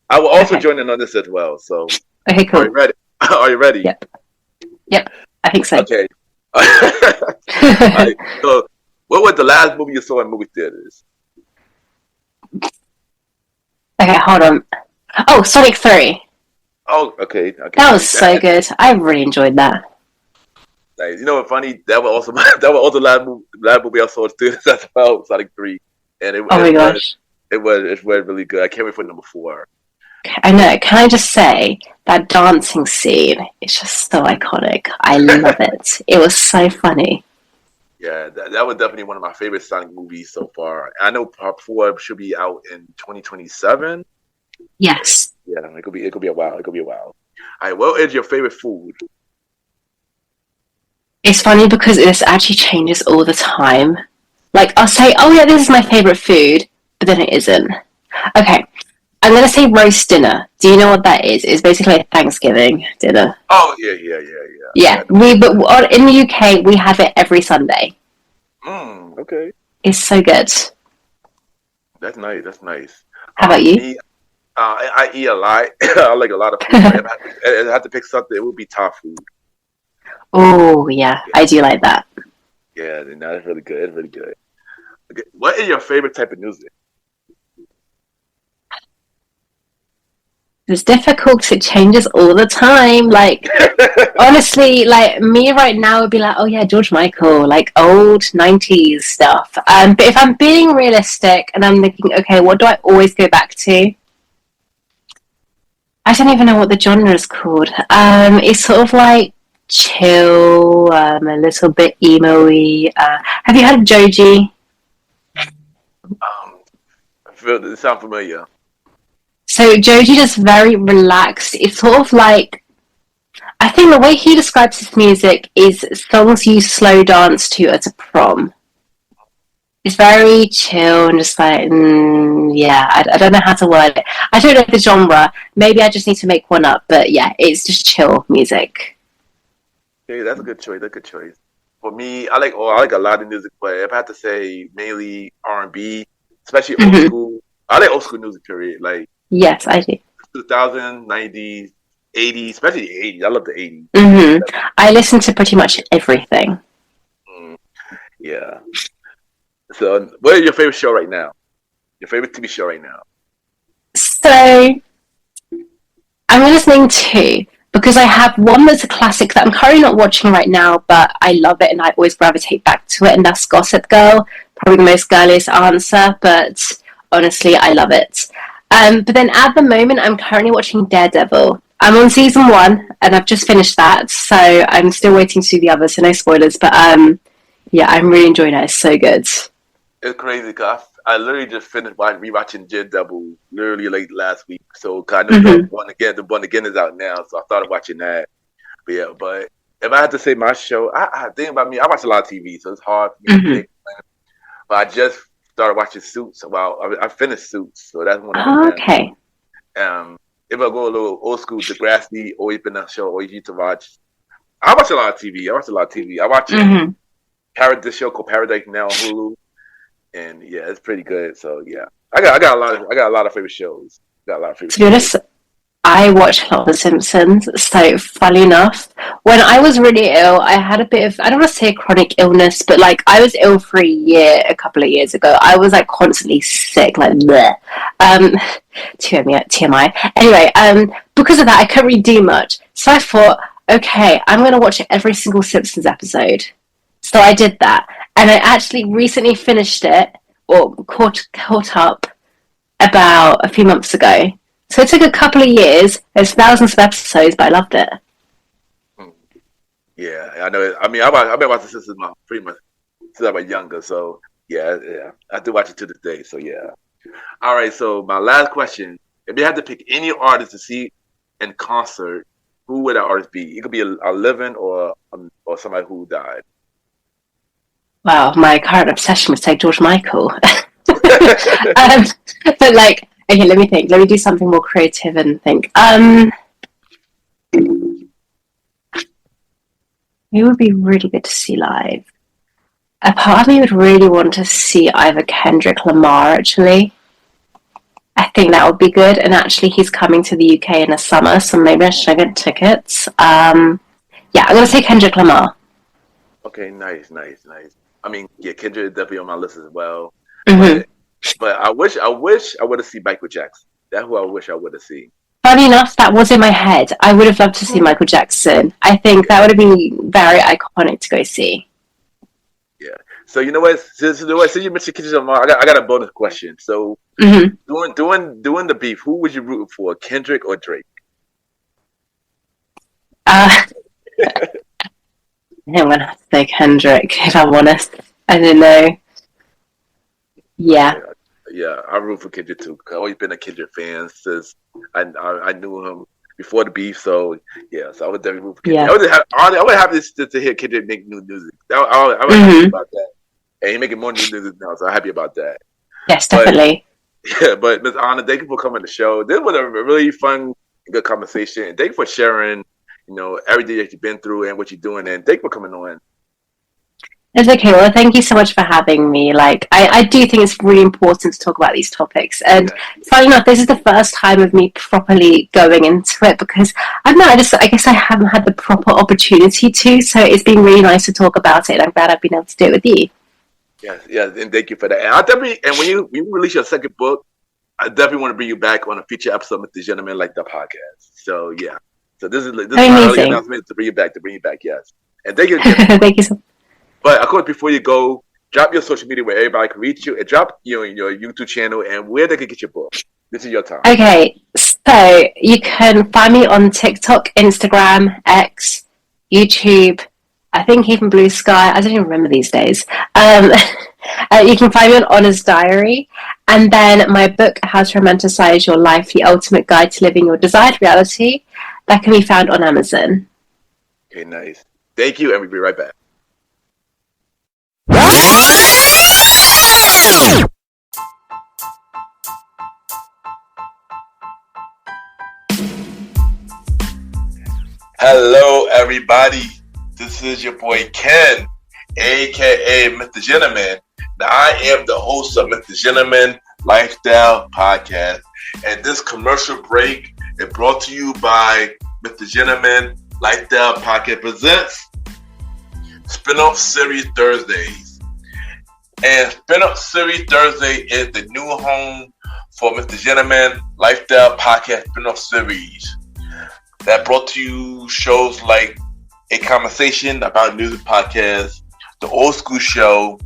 I will also join in on this as well. So, okay, cool. Are you ready? Are you ready? Yep. I think so. Okay. All right. So, what was the last movie you saw in movie theaters? Okay, hold on. Oh, Sonic 3. Oh, okay. That was so good. I really enjoyed that. You know what's funny? That was also the last movie I saw in theaters as well, Sonic 3, and it was really good. I can't wait for number 4. I know. Can I just say that dancing scene is just so iconic. I love it. It was so funny. Yeah, that was definitely one of my favorite Sonic movies so far. I know Part 4 should be out in 2027. Yes. Yeah, it could be a while. All right, what is your favorite food? It's funny because this actually changes all the time. Like, I'll say, oh yeah, this is my favorite food, but then it isn't. Okay, I'm going to say roast dinner. Do you know what that is? It's basically a Thanksgiving dinner. Oh, yeah. Yeah, but in the UK, we have it every Sunday. Okay. It's so good. That's nice. How about you? Me, I eat a lot. I like a lot of food. If I had to pick something, it would be Thai food. Oh, yeah, I do like that. Yeah, no, it's really good. It's really good. Okay. What is your favorite type of music? It's difficult because it changes all the time. Like, honestly, like me right now would be like, oh yeah, George Michael, like old 90s stuff. But if I'm being realistic and I'm thinking, okay, what do I always go back to? I don't even know what the genre is called. It's sort of like chill, a little bit emo-y. Have you heard of Joji? I feel it sounds familiar. So Joji is very relaxed. It's sort of like, I think the way he describes his music is songs you slow dance to at a prom. It's very chill and just like, yeah, I don't know how to word it. I don't know the genre. Maybe I just need to make one up. But yeah, it's just chill music. Okay, that's a good choice. For me, I like a lot of music, but if I have to say mainly R&B, especially old school. I like old school music, period. Like, yes, I do. 2000s, 90s, 80s, especially the 80s. I love the 80s. I listen to pretty much everything. Yeah. So, what is your favorite show right now? Your favorite TV show right now? So, I'm listening to, because I have one that's a classic that I'm currently not watching right now, but I love it and I always gravitate back to it, and that's Gossip Girl. Probably the most girliest answer, but honestly, I love it. But then at the moment, I'm currently watching Daredevil. I'm on season 1, and I've just finished that, so I'm still waiting to see the others, so no spoilers. But yeah, I'm really enjoying it. It's so good. It's crazy because I literally just finished rewatching Daredevil literally late last week. So kind of the one again is out now, so I started watching that. But yeah, but if I had to say my show, I think about me, I watch a lot of TV, so it's hard for me to pick. But I just started watching Suits. Well, I finished Suits, so that's one of them. Okay. If I go a little old school, Degrassi always been a show always used to watch. I watch a lot of TV. I watch this show called Paradise now on Hulu, and yeah, it's pretty good. So yeah, I got a lot of favorite shows. To be honest, I watch a lot of The Simpsons. So funny enough, when I was really ill, I had a bit of, I don't want to say a chronic illness, but like I was ill for a couple of years ago. I was like constantly sick, like bleh. TMI. Anyway, because of that, I couldn't really do much. So I thought, okay, I'm going to watch every single Simpsons episode. So I did that, and I actually recently finished it or caught up about a few months ago. So it took a couple of years. There's thousands of episodes, but I loved it. Yeah, I know. I mean, I've been watching Simpsons pretty much since I was younger. So yeah, I do watch it to this day. So yeah. All right. So my last question: if you had to pick any artist to see in concert, who would that artist be? It could be a living or somebody who died. Well, my current obsession was, say, George Michael. But like, okay, let me think. Let me do something more creative and think. It would be really good to see live. A part of me would really want to see either Kendrick Lamar, actually. I think that would be good. And actually, he's coming to the UK in the summer, so maybe I should get tickets. Yeah, I'm going to say Kendrick Lamar. Okay, nice. I mean, yeah, Kendrick is definitely on my list as well. Mm-hmm. But I wish I would have seen Michael Jackson. That's who I wish I would have seen. Funny enough, that was in my head. I would have loved to see Michael Jackson. I think that would have been very iconic to go see. Yeah. So you know what? Since you mentioned Kendrick Lamar, I got a bonus question. So doing the beef, who would you root for, Kendrick or Drake? I'm gonna have to say Kendrick, if I'm honest. I don't know. Yeah. Yeah, I root for Kendrick too. I've always been a Kendrick fan since I knew him before the beef. So yeah, so I would definitely root for Kendrick. Yeah. I would have this to hear Kendrick make new music. I was happy about that. And he's making more new music now, so I'm happy about that. Yes, definitely. But Ms. Anna, thank you for coming to the show. This was a really fun, good conversation. And thank you for sharing, everything that you've been through and what you're doing. And thank you for coming on. It's okay. Well, thank you so much for having me. Like, I do think it's really important to talk about these topics. And funny enough, this is the first time of me properly going into it because I don't know. I guess I haven't had the proper opportunity to. So it's been really nice to talk about it. And I'm glad I've been able to do it with you. Yes, and thank you for that. And when you release your second book, I definitely want to bring you back on a future episode with the Gentleman Like That podcast. So yeah, so this is my early announcement to bring you back. Yes, and thank you. Thank you so much. But of course, before you go, drop your social media where everybody can reach you, and drop your YouTube channel and where they can get your book. This is your time. Okay, so you can find me on TikTok, Instagram, X, YouTube. I think even Bluesky. I don't even remember these days. You can find me on Honor's Diary. And then my book, How to Romanticize Your Life, The Ultimate Guide to Living Your Desired Reality, that can be found on Amazon. Okay, nice. Thank you, and we'll be right back. Hello, everybody. This is your boy Ken, aka Mr. Gentleman. Now, I am the host of Mr. Gentleman Lifestyle Podcast, and this commercial break is brought to you by Mr. Gentleman Lifestyle Podcast presents Spinoff Series Thursdays. And Spinoff Series Thursday is the new home for Mr. Gentleman Lifestyle Podcast Spinoff Series that brought to you shows like A Conversation About Music Podcast, The Old School Show,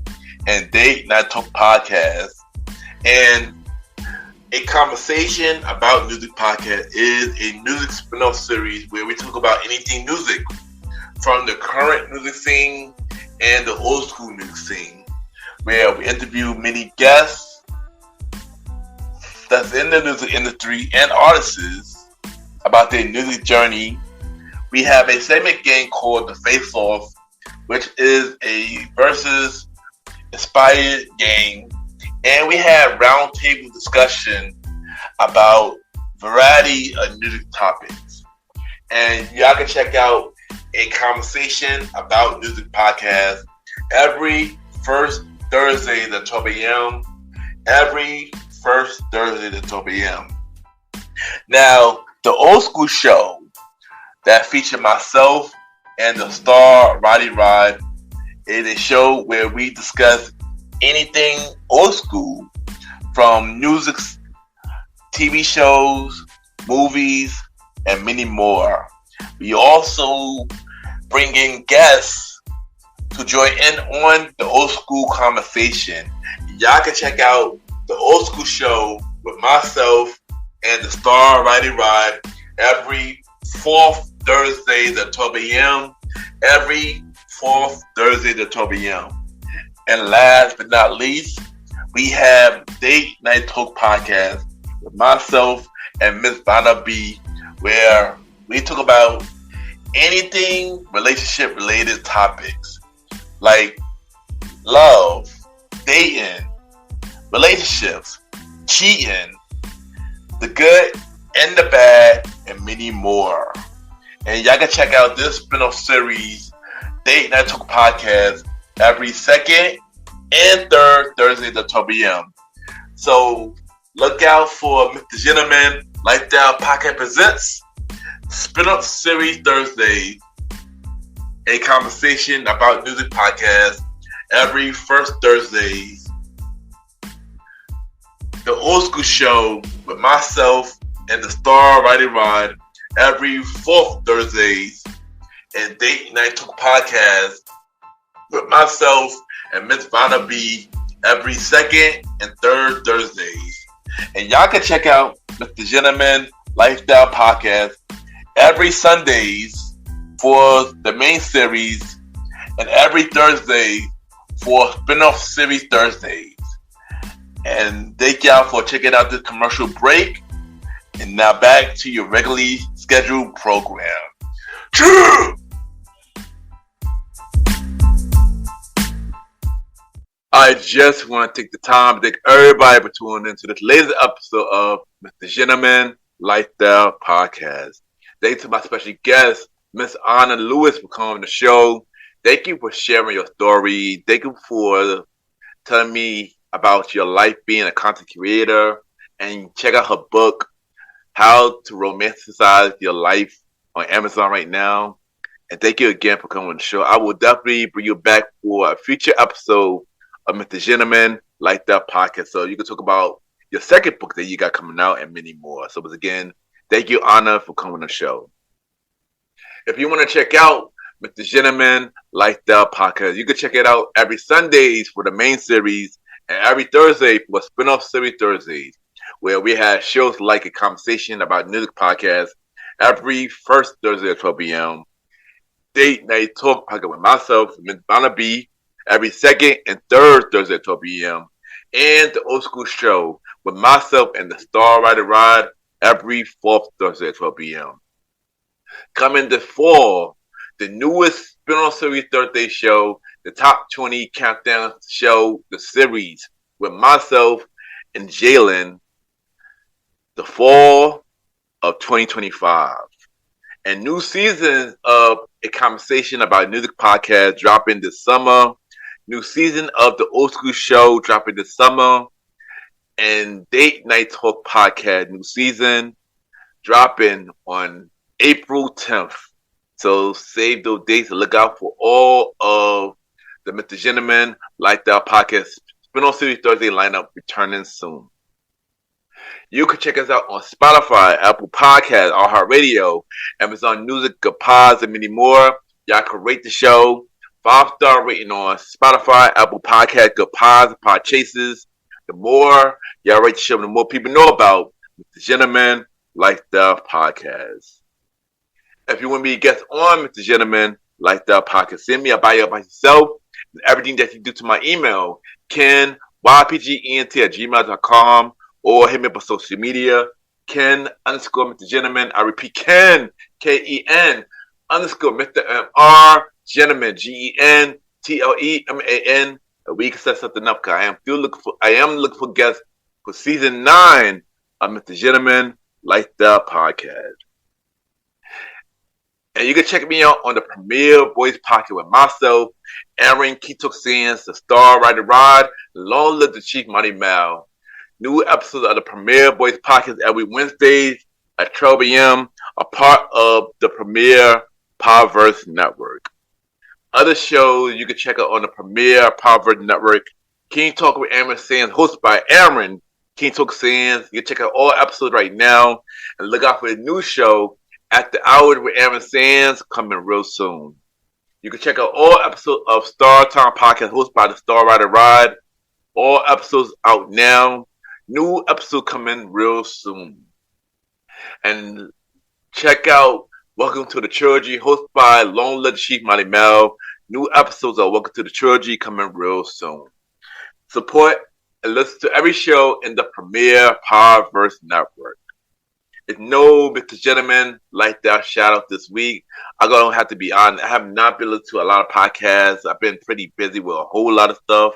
and Date Night Talk Podcast. And A Conversation About Music Podcast is a music spin-off series where we talk about anything music, from the current music scene and the old school music scene, where we interview many guests that's in the music industry and artists about their music journey. We have a segment game called The Face Off, which is a versus inspired game. And we have roundtable discussion about variety of music topics. And y'all can check out A Conversation About Music podcast every first Thursday at 12 a.m. Every first Thursday at 12 a.m. Now, the Old School Show that featured myself and the star Roddy Rod is a show where we discuss anything old school, from music, TV shows, movies, and many more. We also bring in guests to join in on the old school conversation. Y'all can check out the Old School Show with myself and the star Roddy Rod every fourth Thursday at 12 a.m. Every fourth Thursday at 12 a.m. And last but not least, we have Date Night Talk Podcast with myself and Miss Vanna B, where we talk about anything relationship related topics, like love, dating, relationships, cheating, the good and the bad, and many more. And y'all can check out this spin-off series, Date Night Talk Podcast, every second and third Thursdays at 12 p.m. So look out for Mr. Gentleman Lifestyle Podcast Presents Spin-off Series Thursdays, a conversation about music podcast every first Thursdays. The Old School Show with myself and the Star Riding Rod every fourth Thursdays, and Date Night Talk Podcast with myself and Miss Vanna B every second and third Thursdays. And y'all can check out Mr. Gentleman Lifestyle Podcast every Sundays for the main series and every Thursday for spin-off series Thursdays. And thank y'all for checking out this commercial break. And now back to your regularly scheduled program. True! I just want to take the time to thank everybody for tuning into this latest episode of Mr. Gentleman Lifestyle Podcast. Thank you to my special guest, Miss Anna Lewis, for coming on the show. Thank you for sharing your story. Thank you for telling me about your life being a content creator. And check out her book, How to Romanticize Your Life, on Amazon right now. And thank you again for coming on the show. I will definitely bring you back for a future episode of Mr. Gentleman Lifestyle Podcast. So you can talk about your second book that you got coming out and many more. So once again, thank you, Anna, for coming on the show. If you want to check out Mr. Gentleman Lifestyle Podcast, you can check it out every Sundays for the main series and every Thursday for spin-off series Thursdays, where we have shows like a conversation about music podcast every first Thursday at 12 p.m. Date Night Talk Podcast with myself, Ms. Vanna B, every second and third Thursday at 12 p.m. And the Old School Show with myself and the Star Rider Rod every fourth Thursday at 12 p.m. Coming this fall, the newest spin-off series Thursday show, the Top 20 Countdown Show, the series with myself and Jalen, the fall of 2025. And new seasons of a conversation about music podcast dropping this summer. New season of the Old School Show dropping this summer. And Date Night Talk Podcast new season dropping on April 10th. So save those dates and look out for all of the Mr. Gentleman Lifestyle Podcast spin-off series Thursday lineup returning soon. You can check us out on Spotify, Apple Podcasts, iHeartRadio, Amazon Music, Good Pods, and many more. Y'all can rate the show. 5-star rating on Spotify, Apple Podcasts, Good Pods, Pod Chases. The more y'all rate the show, the more people know about Mr. Gentleman Lifestyle Podcast. If you want to be a guest on Mr. Gentleman Lifestyle Podcast, send me a bio about yourself and everything that you do to my email, Ken, ypgent@gmail.com, or hit me up on social media, Ken _Mr. Gentleman. I repeat, Ken, Ken _Mr. MR Gentleman, GENTLEMAN. We can set something up because I am looking for guests for season 9 of Mr. Gentleman Lifestyle Podcast. And you can check me out on the Premier Boys Podcast with myself, Aaron Ketok Sands, the Star Rider Rod, Long Live the Chief Money Mal. New episodes of the Premier Boys Podcast every Wednesdays at 12 a.m. a part of the Premier Powerverse Network. Other shows you can check out on the Premier Powerverse Network, King Talk with Aaron Sands, hosted by Aaron King Talk Sands. You can check out all episodes right now and look out for the new show, At the Hour with Aaron Sands, coming real soon. You can check out all episodes of Star Time Podcast hosted by the Star Rider Rod. All episodes out now. New episode coming real soon. And check out Welcome to the Trilogy hosted by Long Live the Chief Money Mel. New episodes of Welcome to the Trilogy coming real soon. Support and listen to every show in the Premier Powerverse Network. It's no Mr. Gentleman like that shout out this week. I'm gonna have to be honest. I have not been listening to a lot of podcasts. I've been pretty busy with a whole lot of stuff.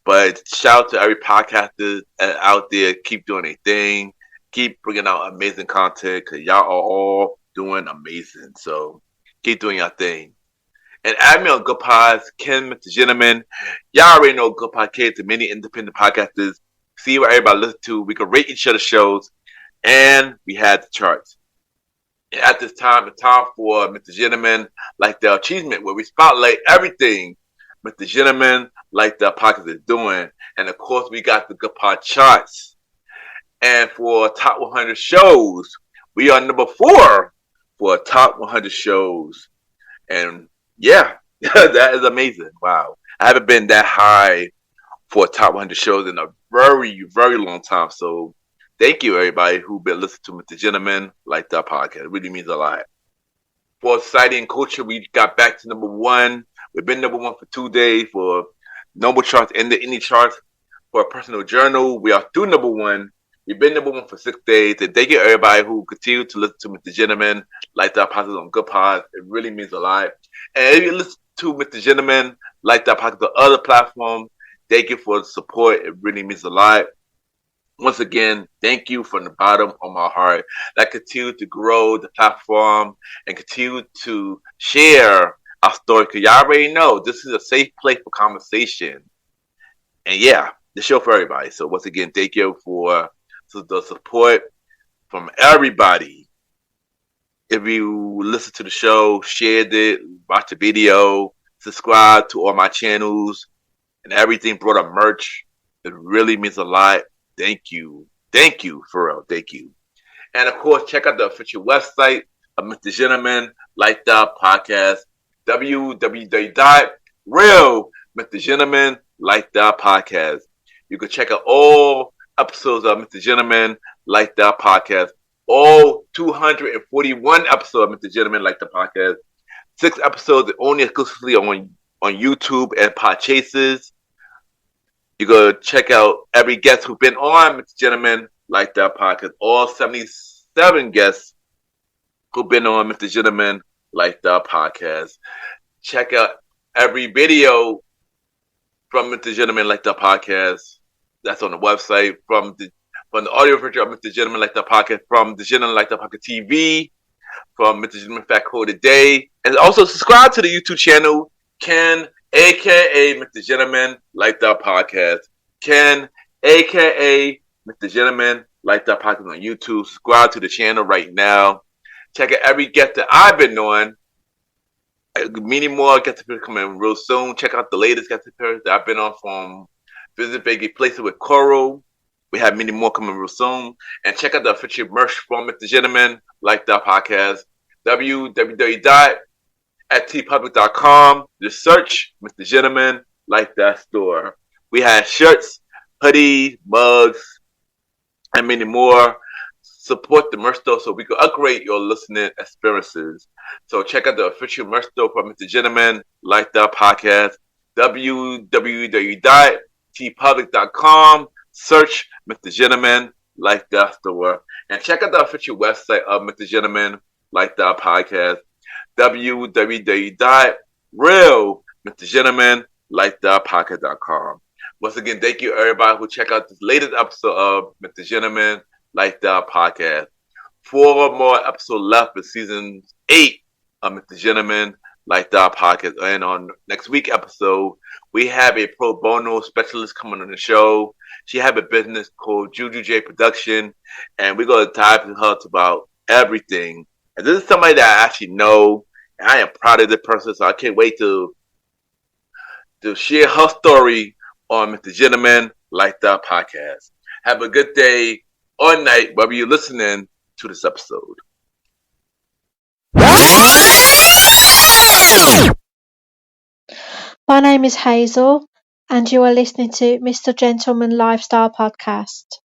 But shout out to every podcaster out there. Keep doing their thing. Keep bringing out amazing content because y'all are all doing amazing. So keep doing your thing. And add me on Good Pods, Ken, Mr. Gentleman. Y'all already know Good Podcast and many independent podcasters. See what everybody listens to. We can rate each other's shows. And we had the charts. And at this time, it's time for Mr. Gentleman, like the achievement, where we spotlight everything Mr. Gentleman, like the podcast is doing. And of course, we got the Good Pod charts. And for top 100 shows, we are number 4 for top 100 shows. And yeah, that is amazing. Wow. I haven't been that high for top 100 shows in a very, very long time. So thank you, everybody who's been listening to Mr. Gentleman like that podcast. It really means a lot. For society and culture, we got back to number 1. We've been number 1 for 2 days for Noble charts and the indie charts. For a personal journal, we are through number 1. We've been number 1 for 6 days. And thank you, everybody who continue to listen to Mr. Gentleman like that podcast on Good Pods. It really means a lot. And if you listen to Mr. Gentleman like that podcast on other platforms, thank you for the support. It really means a lot. Once again, thank you from the bottom of my heart. That continue to grow the platform and continue to share our story. Because y'all already know this is a safe place for conversation. And yeah, the show for everybody. So once again, thank you for the support from everybody. If you listen to the show, shared it, watch the video, subscribe to all my channels, and everything, brought up merch. It really means a lot. Thank you. Thank you, for real. Thank you. And of course, check out the official website of Mr. Gentleman Like That Podcast, www.realmrgentlemanlikethatpodcast. You can check out all episodes of Mr. Gentleman Like That Podcast, all 241 episodes of Mr. Gentleman Like That Podcast, 6 episodes only exclusively on YouTube and Podchases. You go check out every guest who's been on Mr. Gentleman Like That Podcast. All 77 guests who've been on Mr. Gentleman Like That Podcast. Check out every video from Mr. Gentleman Like That Podcast. That's on the website. From the audio version of Mr. Gentleman Like That Podcast. From the Gentleman Like That Podcast TV. From Mr. Gentleman Fat Code Today. And also subscribe to the YouTube channel, Ken, a.k.a. Mr. Gentleman Like That Podcast. Ken, a.k.a. Mr. Gentleman Like That Podcast on YouTube. Subscribe to the channel right now. Check out every guest that I've been on. Many more guest appearances coming real soon. Check out the latest guest appearances that I've been on from Visit Vegas Places with Coral. We have many more coming real soon. And check out the official merch from Mr. Gentleman Like That Podcast. www.tpublic.com. Just search Mr. Gentleman Like That store. We have shirts, hoodies, mugs, and many more. Support the merch store so we can upgrade your listening experiences. So check out the official merch store for Mr. Gentleman Like That Podcast. www.tpublic.com. Search Mr. Gentleman Like That store. And check out the official website of Mr. Gentleman Like That Podcast. www.realmrgentlemanlikethatpodcast.com. Once again, thank you everybody who check out this latest episode of Mr. Gentleman Like That Podcast. 4 more episodes left for season 8 of Mr. Gentleman Like That Podcast. And on next week episode, we have a pro bono specialist coming on the show. She have a business called Juju J Production, and we're going to dive into her about everything. And this is somebody that I actually know. I am proud of the person, so I can't wait to share her story on Mr. Gentleman Like That Podcast. Have a good day or night, wherever you're listening to this episode. My name is Hazel, and you are listening to Mr. Gentleman Lifestyle Podcast.